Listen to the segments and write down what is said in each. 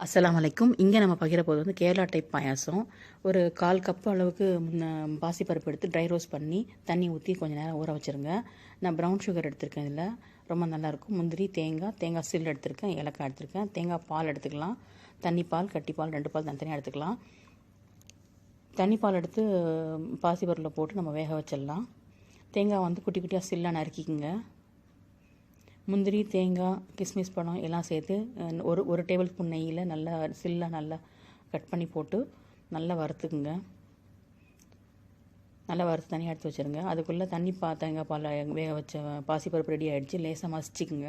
அஸ்ஸலாமு அலைக்கும். இங்கே நம்ம பகிர போது வந்து கேரளா டைப் பாயாசம். ஒரு 1/4 கப் அளவுக்கு பாசிப்பருப்பு எடுத்து ட்ரை ரோஸ்ட் பண்ணி தண்ணி ஊற்றி கொஞ்சம் நேரம் ஊற வச்சுருங்க. நான் ப்ரௌன் சுகர் எடுத்திருக்கேன். இதில் ரொம்ப நல்லாயிருக்கும். முந்திரி, தேங்காய் சில் எடுத்திருக்கேன், ஏலக்காய் எடுத்திருக்கேன், தேங்காய் பால் எடுத்துக்கலாம். தண்ணி பால், கட்டி பால் 2 பால் தனித்தனியாக எடுத்துக்கலாம். தண்ணி பால் எடுத்து பாசிப்பருப்பில் போட்டு நம்ம வேக வச்சிடலாம். தேங்காய் வந்து குட்டி குட்டியாக சில்லாக நறுக்கிக்குங்க. முந்திரி, தேங்காய், கிஸ்மிஸ் பழம் எல்லாம் சேர்த்து ஒரு டேபிள் ஸ்பூன் நெய்யில் நல்லா சில்லாக நல்லா கட் பண்ணி போட்டு நல்லா வறுத்துக்குங்க. நல்லா வறுத்து தனியாக எடுத்து வச்சுருங்க. அதுக்குள்ளே தேங்காய் பால் வேக வச்ச பாசிப்பருப்பு ரெடி ஆகிடுச்சு. லேசாக மசிச்சுக்குங்க.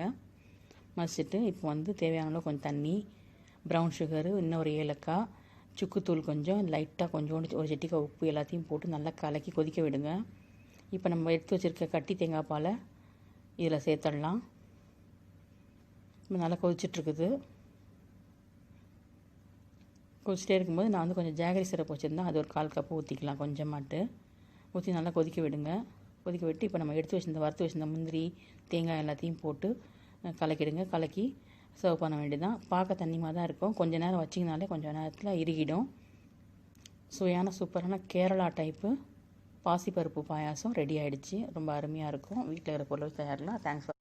மசிச்சுட்டு இப்போ வந்து தேவையான அளவு கொஞ்சம் தண்ணி, ப்ரௌன் சுகரு, இன்னொரு ஏலக்காய், சுக்குத்தூள் கொஞ்சம், லைட்டாக கொஞ்சோண்டு ஒரு செட்டிக்காய் உப்பு எல்லாத்தையும் போட்டு நல்லா கலக்கி கொதிக்க விடுங்க. இப்போ நம்ம எடுத்து வச்சுருக்க கட்டி தேங்காய் பாலை இதில் சேர்த்துடலாம். நல்லா கொதிச்சிட்ருக்குது. கொதிச்சிட்டே இருக்கும்போது நான் வந்து கொஞ்சம் ஜாகரி சிரப் வச்சுருந்தேன். அது ஒரு 1/4 கப்பு ஊற்றிக்கலாம். கொஞ்சமாட்டு ஊற்றி நல்லா கொதிக்க விடுங்க. கொதிக்க விட்டு இப்போ நம்ம வறுத்து வச்சுருந்த முந்திரி, தேங்காய் எல்லாத்தையும் போட்டு கலக்கிடுங்க. கலக்கி சர்வ் பண்ண வேண்டியதான். பார்க்க தண்ணிமாக தான் இருக்கும். கொஞ்சம் நேரம் வச்சிங்கனாலே கொஞ்சம் நேரத்தில் இறுகிடும். சுவையான சூப்பரான கேரளா டைப்பு பாசிப்பருப்பு பாயாசம் ரெடி ஆகிடுச்சு. ரொம்ப அருமையாக இருக்கும். வீட்டில் இருக்கிற பொருள் தயாரிக்கலாம். Thanks for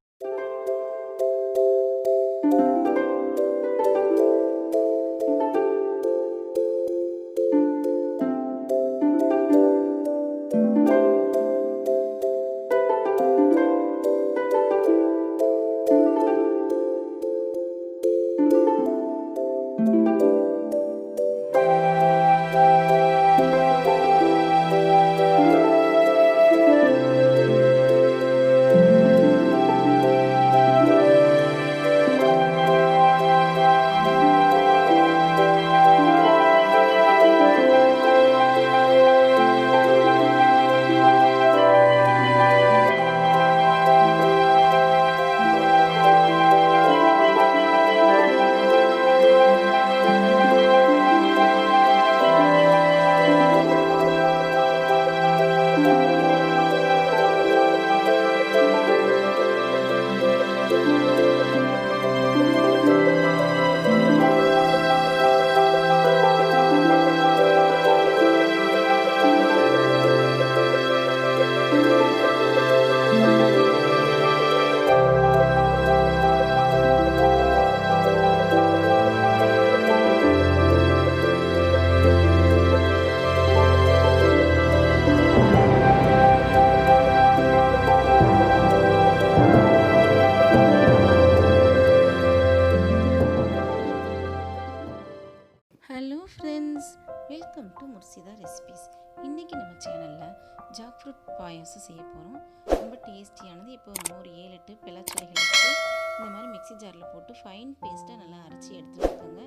hello friends, welcome to Murshida recipes. இன்றைக்கி நம்ம சேனலில் ஜாக் ஃப்ரூட் பாயாசம் செய்ய போகிறோம். ரொம்ப டேஸ்டியானது. இப்போ நம்ம ஒரு 7-8 பிளச்சலைகள் எடுத்து இந்த மாதிரி மிக்ஸி ஜாரில் போட்டு ஃபைன் பேஸ்ட்டை நல்லா அரைச்சி எடுத்து வைக்கோங்க.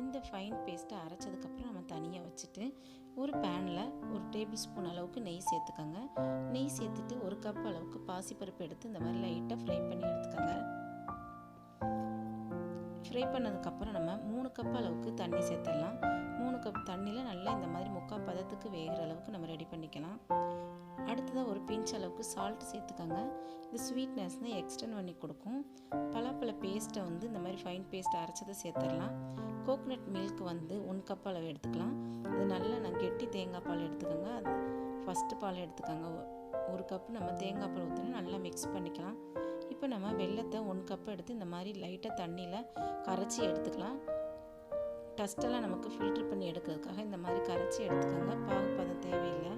இந்த ஃபைன் பேஸ்ட்டை அரைச்சதுக்கப்புறம் நம்ம தனியாக வச்சுட்டு ஒரு பேனில் ஒரு டேபிள் ஸ்பூன் அளவுக்கு நெய் சேர்த்துக்கோங்க. நெய் சேர்த்துட்டு 1 கப் அளவுக்கு பாசிப்பருப்பு எடுத்து இந்த மாதிரி லைட்டாக ஃப்ரை பண்ணி எடுத்துக்கோங்க. ஃப்ரை பண்ணதுக்கப்புறம் நம்ம 3 கப் அளவுக்கு தண்ணி சேர்த்துடலாம். 3 கப் தண்ணியில் நல்லா இந்த மாதிரி 3/4 பதத்துக்கு வேகிற அளவுக்கு நம்ம ரெடி பண்ணிக்கலாம். அடுத்ததாக ஒரு பிஞ்ச் அளவுக்கு சால்ட் சேர்த்துக்கோங்க. இது ஸ்வீட்னஸ்னால் எக்ஸ்டெண்ட் பண்ணி கொடுக்கும். பலாப்பழ பேஸ்ட்டை வந்து இந்த மாதிரி ஃபைன் பேஸ்ட்டை அரைச்சதை சேர்த்துடலாம். கோகோனட் மில்க் வந்து 1 கப் அளவு எடுத்துக்கலாம். அது நல்லா நான் கெட்டி தேங்காய் பால் எடுத்துக்கோங்க. அது ஃபஸ்ட்டு பால் எடுத்துக்கோங்க. 1 கப் நம்ம தேங்காய் பால் ஊற்றினா நல்லா மிக்ஸ் பண்ணிக்கலாம். இப்போ நம்ம வெல்லத்தை 1 கப் எடுத்து இந்த மாதிரி லைட்டாக தண்ணியில் கரைச்சி எடுத்துக்கலாம். டஸ்ட்டெல்லாம் நமக்கு ஃபில்ட்ரு பண்ணி எடுக்கிறதுக்காக இந்த மாதிரி கரைச்சி எடுத்துக்கோங்க. பாகுப்பதம் தேவையில்லை.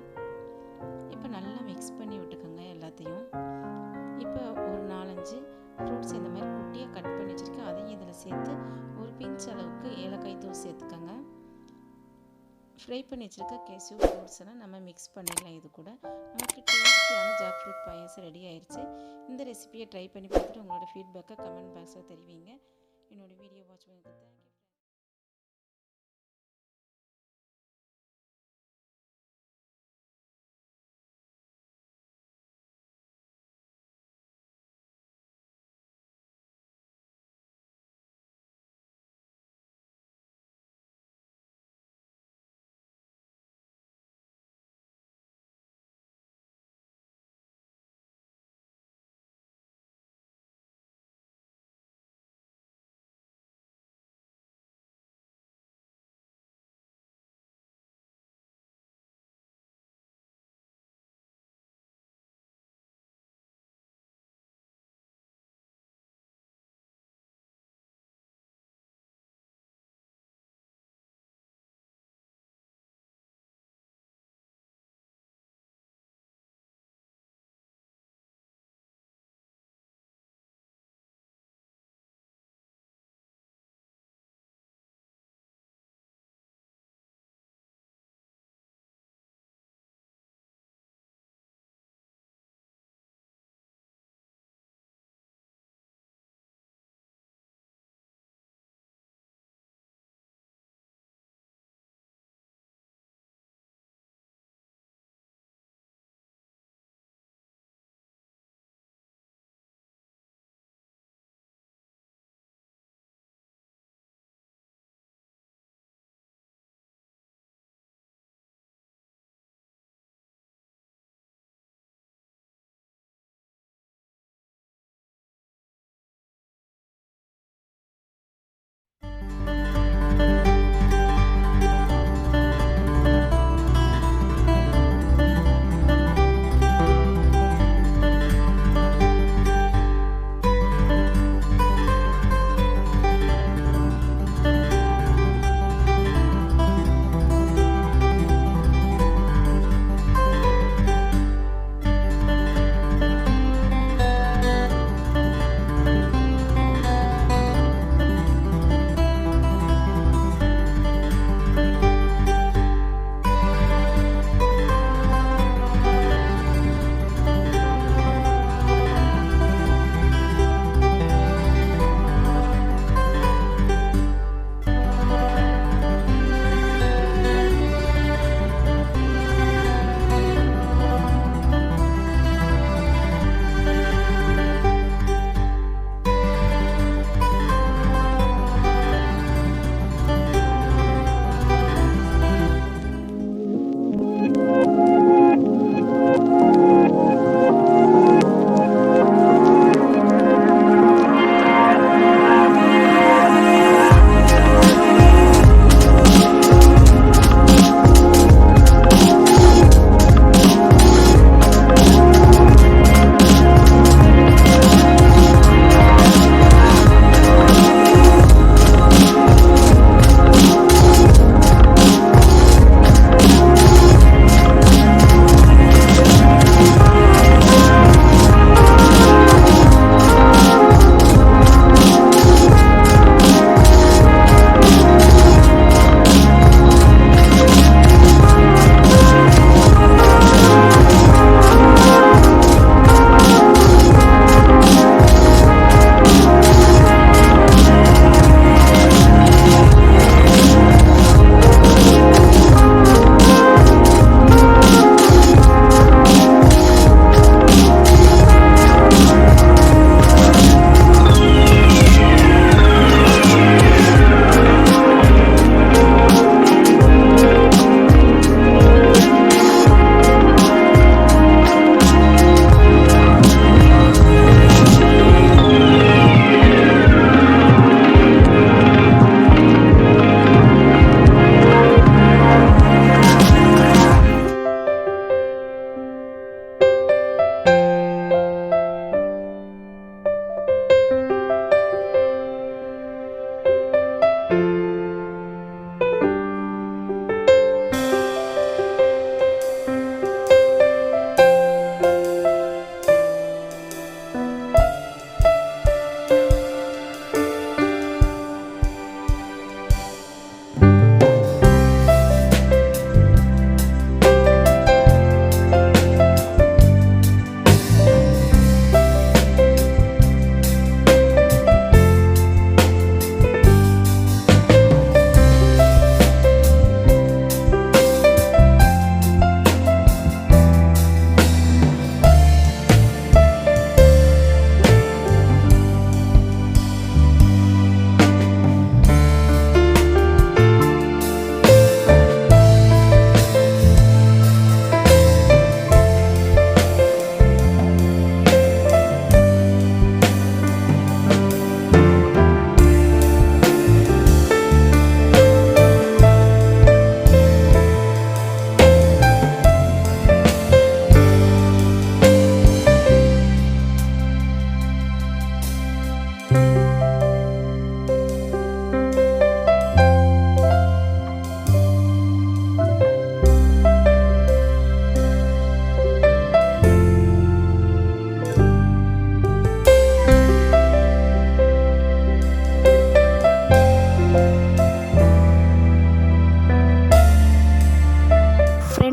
இப்போ நல்லா மிக்ஸ் பண்ணி விட்டுக்கோங்க எல்லாத்தையும். இப்போ ஒரு 4-5 ஃப்ரூட்ஸ் இந்த மாதிரி குட்டியாக கட் பண்ணி வச்சுருக்கேன். அதையும் இதில் சேர்த்து ஒரு பிஞ்ச் அளவுக்கு ஏலக்காய் தூள் சேர்த்துக்கோங்க. ஃப்ரை பண்ணி வச்சுருக்க கேஷ்யூ ஃப்ரூட்ஸ் எல்லாம் நம்ம மிக்ஸ் பண்ணிடலாம். இது கூட நமக்கு டேஸ்டியான ஜாக் ஃப்ரூட் பாயாசம் ரெடி ஆயிடுச்சு. இந்த ரெசிபியை ட்ரை பண்ணி பார்த்துட்டு உங்களோட ஃபீட்பேக்கை கமெண்ட் பாக்ஸில் தெரிவிங்க. என்னோடய வீடியோ வாட்ச் பண்ணுறதுக்கு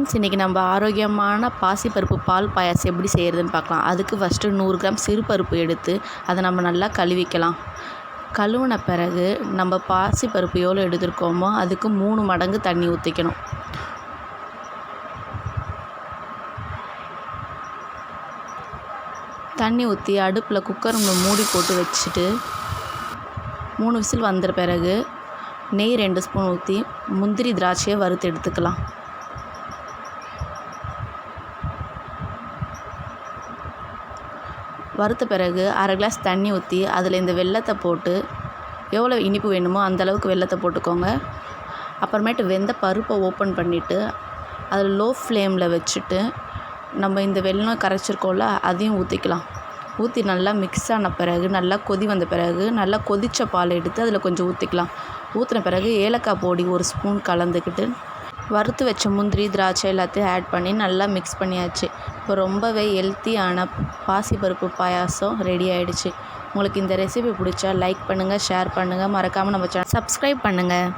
ஃப்ரெண்ட்ஸ், இன்றைக்கி நம்ம ஆரோக்கியமான பாசிப்பருப்பு பால் பாயாசம் எப்படி செய்கிறதுன்னு பார்க்கலாம். அதுக்கு ஃபஸ்ட்டு 100 கிராம் சிறுபருப்பு எடுத்து அதை நம்ம நல்லா கழுவிக்கலாம். கழுவின பிறகு நம்ம பாசிப்பருப்பு எவ்வளோ எடுத்துருக்கோமோ அதுக்கு 3 மடங்கு தண்ணி ஊற்றிக்கணும். தண்ணி ஊற்றி அடுப்பில் குக்கர் மூடி போட்டு வச்சுட்டு 3 விசில் வந்த பிறகு நெய் 2 ஸ்பூன் ஊற்றி முந்திரி திராட்சையை வறுத்து எடுத்துக்கலாம். வறுத்த பிறகு 1/2 கிளாஸ் தண்ணி ஊற்றி அதில் இந்த வெல்லத்தை போட்டு எவ்வளோ இனிப்பு வேணுமோ அந்தளவுக்கு வெல்லத்தை போட்டுக்கோங்க. அப்புறமேட்டு வெந்த பருப்பை ஓப்பன் பண்ணிவிட்டு அதில் லோ ஃப்ளேமில் வச்சுட்டு நம்ம இந்த வெல்லம் கரைச்சிருக்கோம்ல அதையும் ஊற்றிக்கலாம். ஊற்றி நல்லா மிக்ஸ் ஆன பிறகு நல்லா கொதி வந்த பிறகு நல்லா கொதித்த பால் எடுத்து அதில் கொஞ்சம் ஊற்றிக்கலாம். ஊற்றின பிறகு ஏலக்காய் பொடி 1 ஸ்பூன் கலந்துக்கிட்டு வறுத்து வச்ச முந்திரி திராட்சை எல்லாத்தையும் ஆட் பண்ணி நல்லா மிக்ஸ் பண்ணியாச்சு. இப்போ ரொம்பவே ஹெல்த்தியான பாசிப்பருப்பு பாயாசம் ரெடி ஆகிடுச்சு. உங்களுக்கு இந்த ரெசிபி பிடிச்சா லைக் பண்ணுங்கள், ஷேர் பண்ணுங்கள், மறக்காமல் நம்ம சேனல் சப்ஸ்கிரைப் பண்ணுங்கள்.